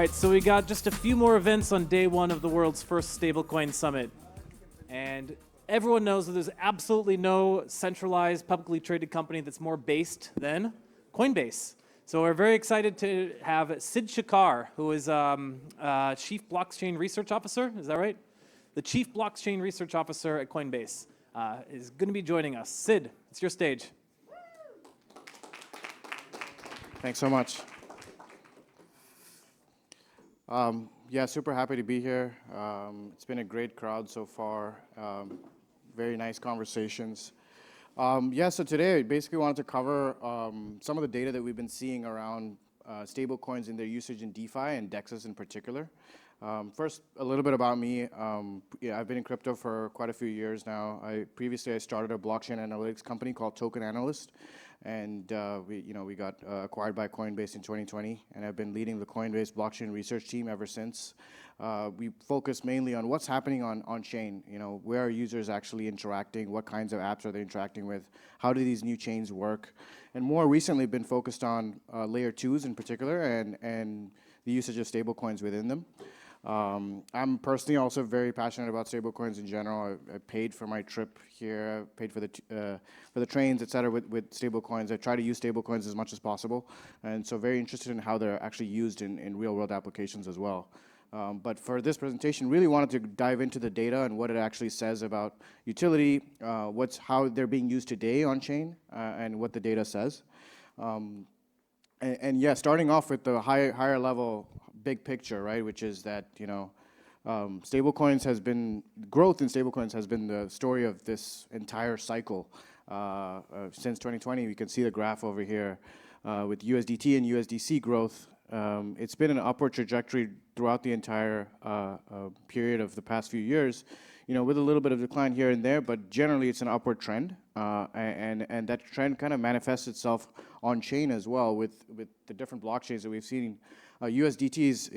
right, so we got just a few more events on day one of the world's first stablecoin summit. And everyone knows that there's absolutely no centralized, publicly traded company that's more based than Coinbase. So we're very excited to have Sid Shekar, who is Chief Blockchain Research Officer, is that right? The Chief Blockchain Research Officer at Coinbase is going to be joining us. Sid, it's your stage. Thanks so much. Yeah, super happy to be here. It's been a great crowd so far. Very nice conversations. Yeah, so today I basically wanted to cover some of the data that we've been seeing around stablecoins and their usage in DeFi and DEXs in particular. First, a little bit about me. Yeah, I've been in crypto for quite a few years now. Previously I started a blockchain analytics company called Token Analyst, and we got acquired by Coinbase in 2020, and I've been leading the Coinbase blockchain research team ever since. We focus mainly on what's happening on chain. Where are users actually interacting? What kinds of apps are they interacting with? How do these new chains work? And more recently, been focused on layer 2s in particular, and the usage of stablecoins within them. I'm personally also very passionate about stablecoins in general. I paid for my trip here, paid for the trains, et cetera, with stablecoins. I try to use stablecoins as much as possible, and so very interested in how they're actually used in real-world applications as well. But for this presentation, really wanted to dive into the data and what it actually says about utility, how they're being used today on chain, and what the data says. And yeah, starting off with the higher level big picture, right, which is that stablecoins has been, growth in stablecoins has been the story of this entire cycle. Since 2020, we can see the graph over here with USDT and USDC growth. It's been an upward trajectory throughout the entire period of the past few years, with a little bit of decline here and there, but generally it's an upward trend, and that trend kind of manifests itself on chain as well with the different blockchains that we've seen. USDT is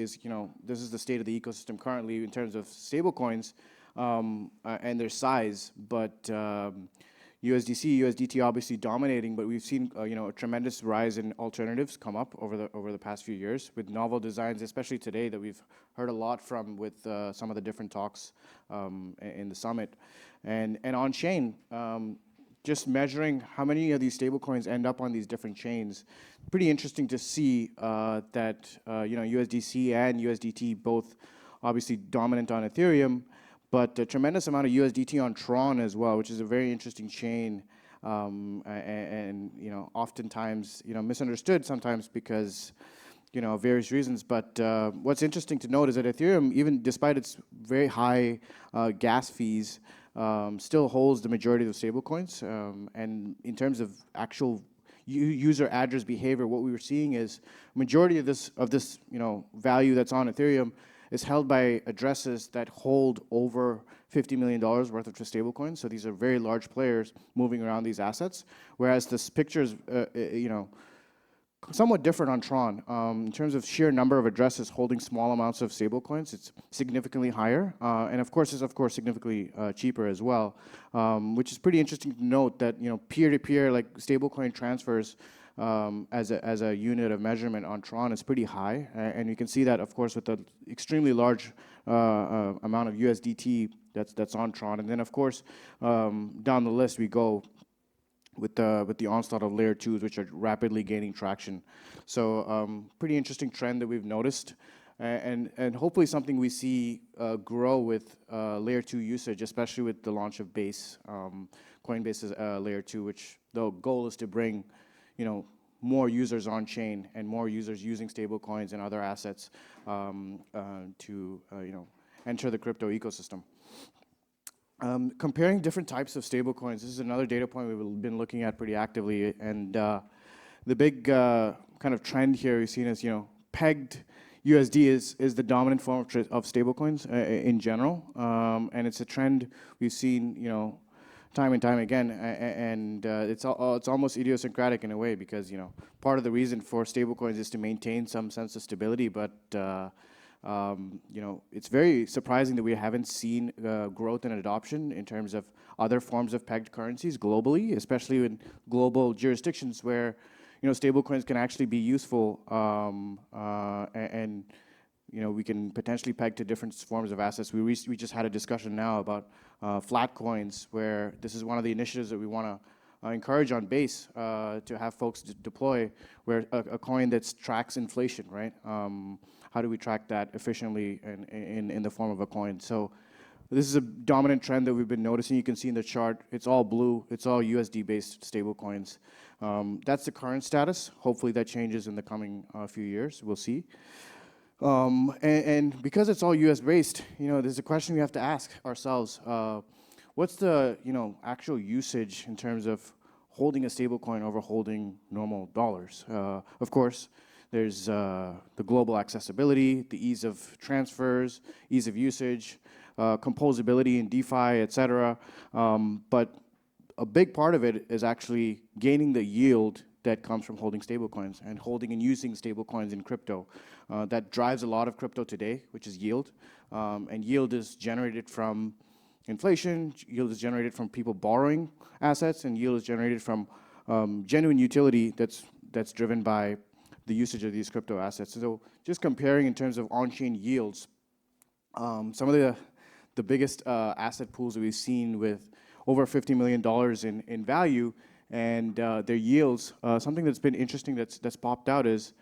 this is the state of the ecosystem currently in terms of stablecoins and their size, but USDC, USDT obviously dominating, but we've seen a tremendous rise in alternatives come up over the past few years with novel designs, especially today that we've heard a lot from with some of the different talks in the summit, and on chain. Just measuring how many of these stablecoins end up on these different chains. Pretty interesting to see that USDC and USDT both obviously dominant on Ethereum, but a tremendous amount of USDT on Tron as well, which is a very interesting chain, and oftentimes misunderstood sometimes because of various reasons. But what's interesting to note is that Ethereum, even despite its very high gas fees, still holds the majority of the stablecoins. And in terms of actual user address behavior, what we were seeing is majority of this value that's on Ethereum is held by addresses that hold over $50 million worth of stablecoins. So these are very large players moving around these assets. Whereas this picture is, somewhat different on Tron. In terms of sheer number of addresses holding small amounts of stablecoins, it's significantly higher, and of course significantly cheaper as well, which is pretty interesting to note that peer-to-peer like stablecoin transfers as a unit of measurement on Tron is pretty high, and you can see that of course with the extremely large amount of USDT that's on Tron, and then of course down the list we go with the onslaught of layer 2s, which are rapidly gaining traction. So pretty interesting trend that we've noticed, and hopefully something we see grow with layer 2 usage, especially with the launch of Base, Coinbase's layer 2, which the goal is to bring more users on chain and more users using stablecoins and other assets to enter the crypto ecosystem. Comparing different types of stablecoins, this is another data point we've been looking at pretty actively, and the big kind of trend here we've seen is pegged USD is the dominant form of stablecoins in general, and it's a trend we've seen time and time again, and it's almost idiosyncratic in a way because part of the reason for stablecoins is to maintain some sense of stability, but it's very surprising that we haven't seen growth and adoption in terms of other forms of pegged currencies globally, especially in global jurisdictions where stablecoins can actually be useful and we can potentially peg to different forms of assets. We just had a discussion now about flat coins, where this is one of the initiatives that we want to encourage on Base to have folks deploy, where a coin that tracks inflation, right? How do we track that efficiently in the form of a coin? So this is a dominant trend that we've been noticing. You can see in the chart, it's all blue. It's all USD-based stablecoins. That's the current status. Hopefully that changes in the coming few years. We'll see. And because it's all US-based, there's a question we have to ask ourselves. What's the actual usage in terms of holding a stablecoin over holding normal dollars? Of course, there's the global accessibility, the ease of transfers, ease of usage, composability in DeFi, et cetera. But a big part of it is actually gaining the yield that comes from holding stablecoins and holding and using stablecoins in crypto. That drives a lot of crypto today, which is yield. And yield is generated from inflation, yield is generated from people borrowing assets, and yield is generated from genuine utility that's driven by the usage of these crypto assets. So just comparing in terms of on-chain yields, some of the biggest asset pools that we've seen with over $50 million in value and their yields, something that's been interesting that's popped out is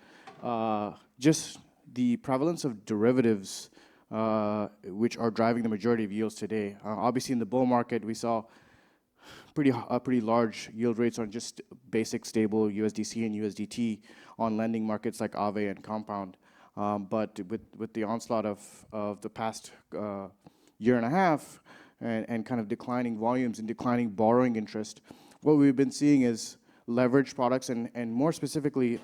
just the prevalence of derivatives, which are driving the majority of yields today. Obviously, in the bull market, we saw pretty large yield rates on just basic stable USDC and USDT on lending markets like Aave and Compound. But with the onslaught of the past year and a half and kind of declining volumes and declining borrowing interest, what we've been seeing is leveraged products and more specifically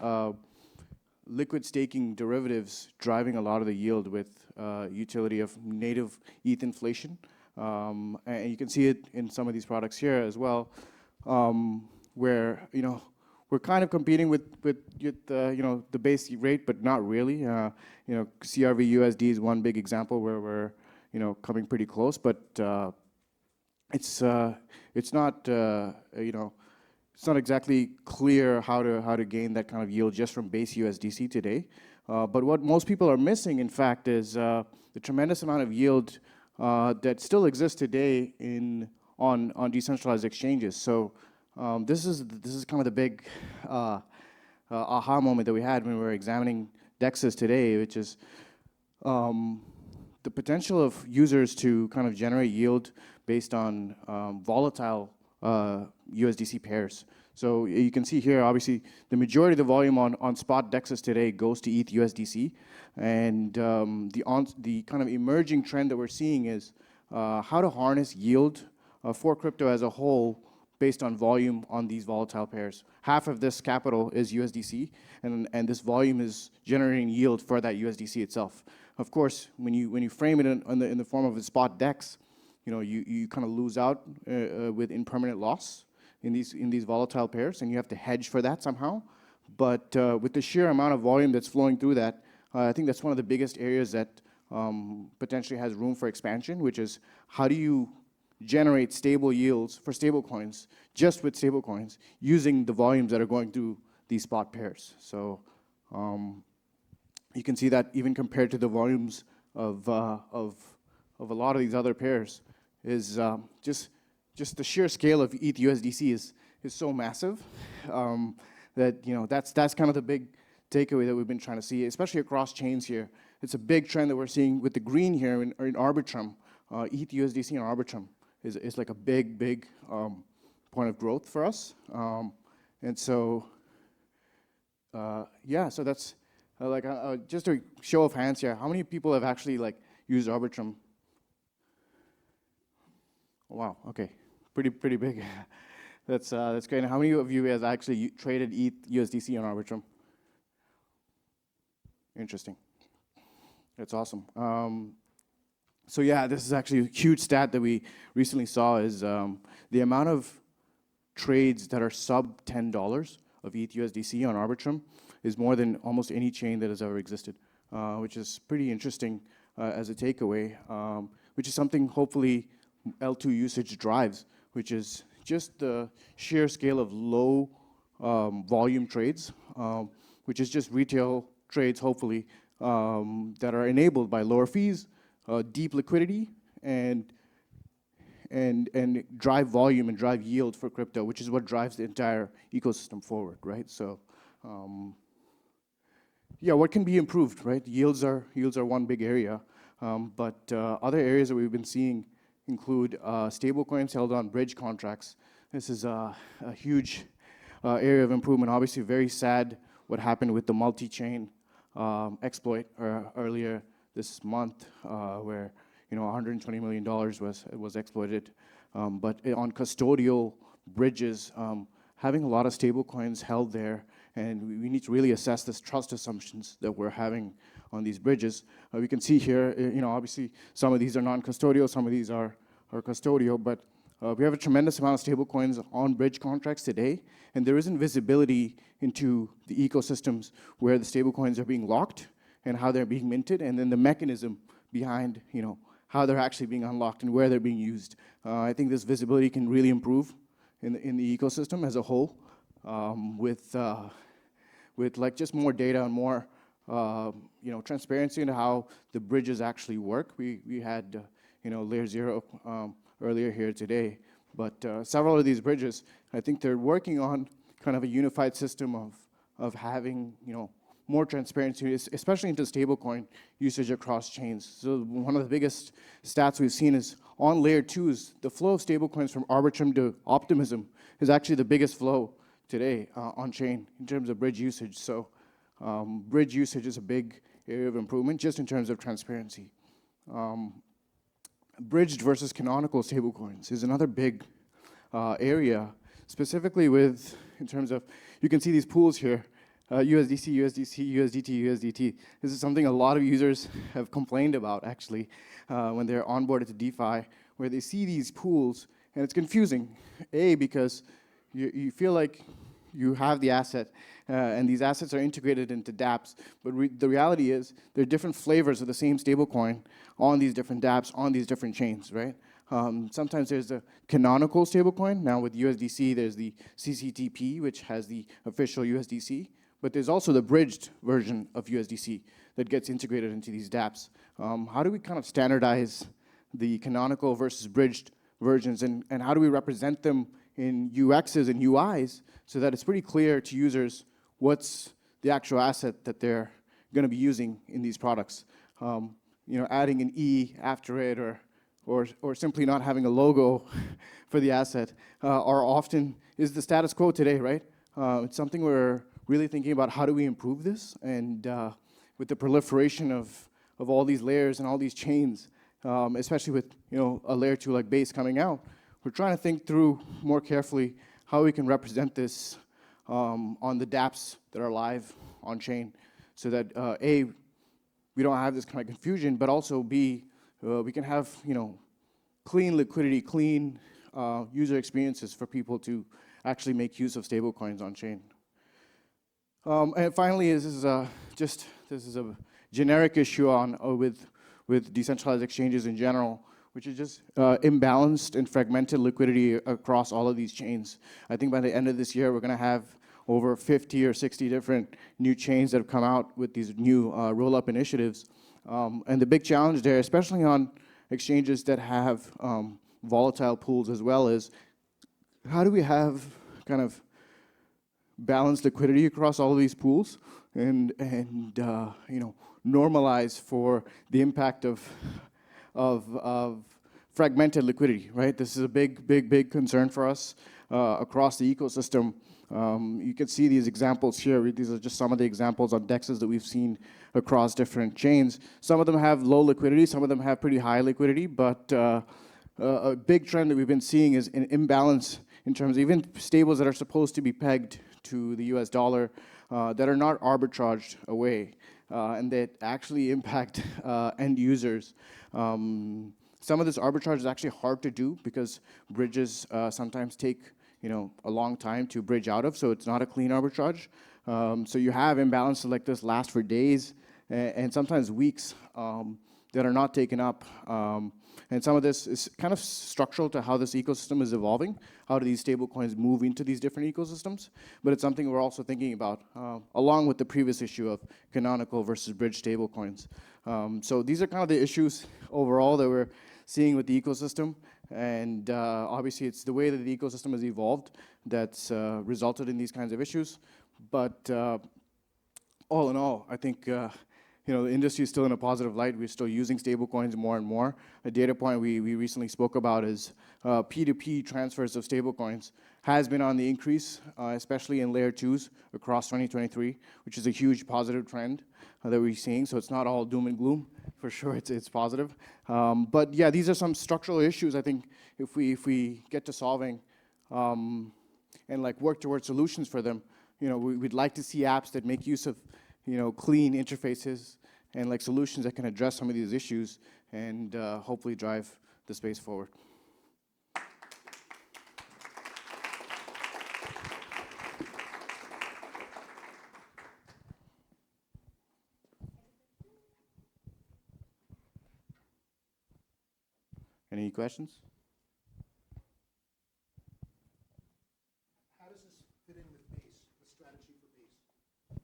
liquid staking derivatives driving a lot of the yield with utility of native ETH inflation. And you can see it in some of these products here as well, where we're kind of competing with the base rate, but not really. CRV USD is one big example where we're coming pretty close, but it's not it's not exactly clear how to gain that kind of yield just from base USDC today. But what most people are missing, in fact, is the tremendous amount of yield that still exists today on decentralized exchanges. So this is kind of the big aha moment that we had when we were examining DEXs today, which is the potential of users to kind of generate yield based on volatile USDC pairs. So you can see here, obviously, the majority of the volume on spot DEXs today goes to ETH USDC. And the kind of emerging trend that we're seeing is how to harness yield for crypto as a whole based on volume on these volatile pairs. Half of this capital is USDC, and this volume is generating yield for that USDC itself. Of course, when you frame it in the form of a spot DEX, you kind of lose out with impermanent loss in these volatile pairs, and you have to hedge for that somehow. But with the sheer amount of volume that's flowing through that, I think that's one of the biggest areas that potentially has room for expansion, which is how do you generate stable yields for stablecoins just with stablecoins using the volumes that are going through these spot pairs. So you can see that even compared to the volumes of a lot of these other pairs, is just the sheer scale of ETH USDC is so massive that that's kind of the big takeaway that we've been trying to see, especially across chains here. It's a big trend that we're seeing with the green here in Arbitrum. ETH USDC and Arbitrum is like a big point of growth for us. And so, so that's just a show of hands here. How many people have actually used Arbitrum? Oh, wow, okay, pretty big. That's great. And how many of you guys actually traded ETH USDC on Arbitrum? Interesting. That's awesome. So yeah, this is actually a huge stat that we recently saw is the amount of trades that are sub $10 of ETH USDC on Arbitrum is more than almost any chain that has ever existed, which is pretty interesting as a takeaway, which is something hopefully L2 usage drives, which is just the sheer scale of low volume trades, which is just retail trades, hopefully, that are enabled by lower fees, deep liquidity, and drive volume and drive yield for crypto, which is what drives the entire ecosystem forward, right? So, yeah, what can be improved, right? Yields are one big area, but other areas that we've been seeing include stablecoins held on bridge contracts. This is a huge area of improvement. Obviously, very sad what happened with the multi-chain exploit earlier this month, where $120 million was exploited. But on custodial bridges, having a lot of stablecoins held there, and we need to really assess this trust assumptions that we're having on these bridges. We can see here, obviously some of these are non-custodial, some of these are custodial, but we have a tremendous amount of stablecoins on bridge contracts today, and there isn't visibility into the ecosystems where the stablecoins are being locked and how they're being minted, and then the mechanism behind, how they're actually being unlocked and where they're being used. I think this visibility can really improve in the ecosystem as a whole, with like just more data and more transparency into how the bridges actually work. We had layer 0 earlier here today, but several of these bridges, I think they're working on kind of a unified system of having more transparency, especially into stablecoin usage across chains. So one of the biggest stats we've seen is on layer 2s, the flow of stablecoins from Arbitrum to Optimism is actually the biggest flow today on chain in terms of bridge usage. So bridge usage is a big area of improvement just in terms of transparency. Bridged versus canonical stablecoins is another big area, specifically in terms of, you can see these pools here, USDC, USDC, USDT, USDT. This is something a lot of users have complained about, actually, when they're onboarded to DeFi, where they see these pools, and it's confusing. Because you feel like you have the asset, and these assets are integrated into dApps, but the reality is there are different flavors of the same stablecoin on these different dApps, on these different chains, right? Sometimes there's a canonical stablecoin. Now with USDC, there's the CCTP, which has the official USDC, but there's also the bridged version of USDC that gets integrated into these dApps. How do we kind of standardize the canonical versus bridged versions, and how do we represent them in UXs and UIs so that it's pretty clear to users what's the actual asset that they're going to be using in these products? Adding an E after it, or simply not having a logo for the asset, are often is the status quo today, right? It's something we're really thinking about. How do we improve this? And with the proliferation of all these layers and all these chains, especially with a layer 2 like Base coming out, we're trying to think through more carefully how we can represent this on the dApps that are live on chain, so that A, we don't have this kind of confusion, but also B, we can have clean liquidity, clean user experiences for people to actually make use of stablecoins on chain. And finally, this is a generic issue with decentralized exchanges in general, which is just imbalanced and fragmented liquidity across all of these chains. I think by the end of this year, we're going to have over 50 or 60 different new chains that have come out with these new roll-up initiatives. And the big challenge there, especially on exchanges that have volatile pools as well, is how do we have kind of balanced liquidity across all of these pools and normalize for the impact of fragmented liquidity, right? This is a big concern for us across the ecosystem. You can see these examples here. These are just some of the examples on DEXs that we've seen across different chains. Some of them have low liquidity, some of them have pretty high liquidity, but a big trend that we've been seeing is an imbalance in terms of even stables that are supposed to be pegged to the US dollar that are not arbitraged away, and that actually impact end users. Some of this arbitrage is actually hard to do because bridges sometimes take a long time to bridge out of, so it's not a clean arbitrage. So you have imbalances like this last for days and sometimes weeks that are not taken up. And some of this is kind of structural to how this ecosystem is evolving. How do these stablecoins move into these different ecosystems? But it's something we're also thinking about, along with the previous issue of canonical versus bridge stablecoins. So these are kind of the issues overall that we're seeing with the ecosystem. And obviously, it's the way that the ecosystem has evolved that's resulted in these kinds of issues. But all in all, I think the industry is still in a positive light. We're still using stablecoins more and more. A data point we recently spoke about is P2P transfers of stablecoins has been on the increase, especially in layer 2s across 2023, which is a huge positive trend that we're seeing. So it's not all doom and gloom. For sure, it's positive. But yeah, these are some structural issues. I think if we get to solving and work towards solutions for them, we'd like to see apps that make use of clean interfaces and solutions that can address some of these issues and hopefully drive the space forward. Any questions? How does this fit in with Base, the strategy for Base?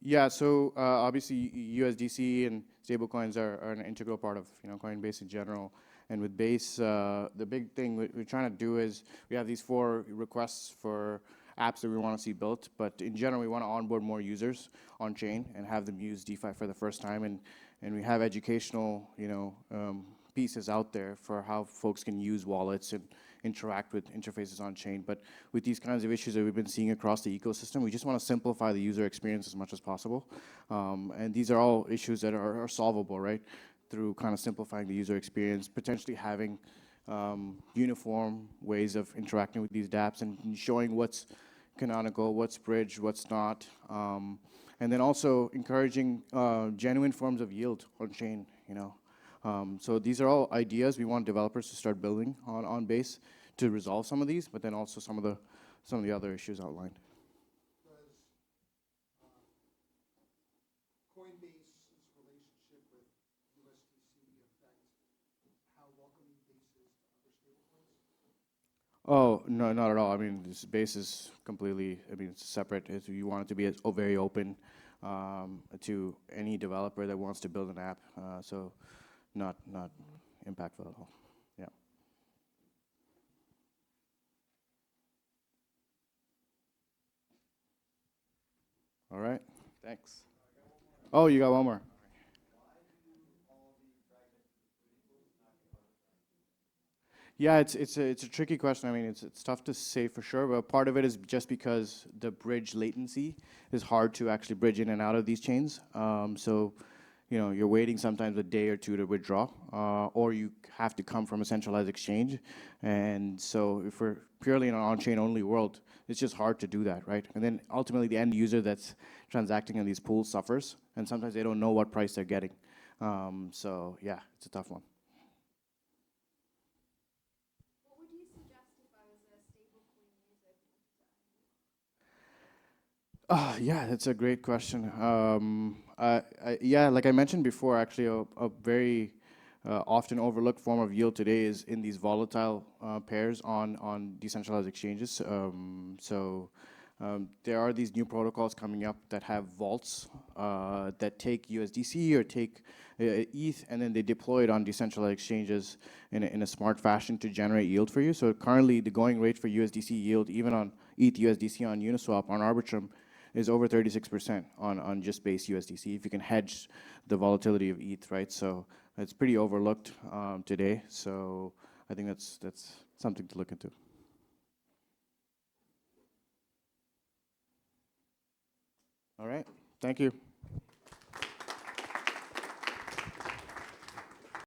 Yeah, so obviously USDC and stablecoins are an integral part of Coinbase in general. And with Base, the big thing we're trying to do is we have these 4 requests for apps that we want to see built. But in general, we want to onboard more users on chain and have them use DeFi for the first time. And we have educational pieces out there for how folks can use wallets and interact with interfaces on chain. But with these kinds of issues that we've been seeing across the ecosystem, we just want to simplify the user experience as much as possible. And these are all issues that are solvable, right? Through kind of simplifying the user experience, potentially having uniform ways of interacting with these dApps and showing what's canonical, what's bridge, what's not. And then also encouraging genuine forms of yield on chain, So these are all ideas we want developers to start building on Base to resolve some of these, but then also some of the other issues outlined. Does Coinbase's relationship with USDC affect how welcoming Base is to other stablecoins? Oh, no, not at all. I mean, this Base is completely, it's separate. You want it to be very open to any developer that wants to build an app. So not impactful at all. Yeah. All right. Thanks. Oh, you got one more. Yeah, it's a tricky question. I mean, it's tough to say for sure, but part of it is just because the bridge latency is hard to actually bridge in and out of these chains. So, you're waiting sometimes a day or 2 to withdraw, or you have to come from a centralized exchange. And so if we're purely in an on-chain only world, it's just hard to do that, right? And then ultimately the end user that's transacting in these pools suffers, and sometimes they don't know what price they're getting. So yeah, it's a tough one. What would you suggest if I was a stablecoin user? Yeah, that's a great question. Yeah, like I mentioned before, actually, a very often overlooked form of yield today is in these volatile pairs on decentralized exchanges. There are these new protocols coming up that have vaults that take USDC or take ETH, and then they deploy it on decentralized exchanges in a smart fashion to generate yield for you. So currently, the going rate for USDC yield, even on ETH USDC on Uniswap, on Arbitrum, is over 36% on just base USDC, if you can hedge the volatility of ETH, right? So it's pretty overlooked today. So I think that's something to look into. All right, thank you.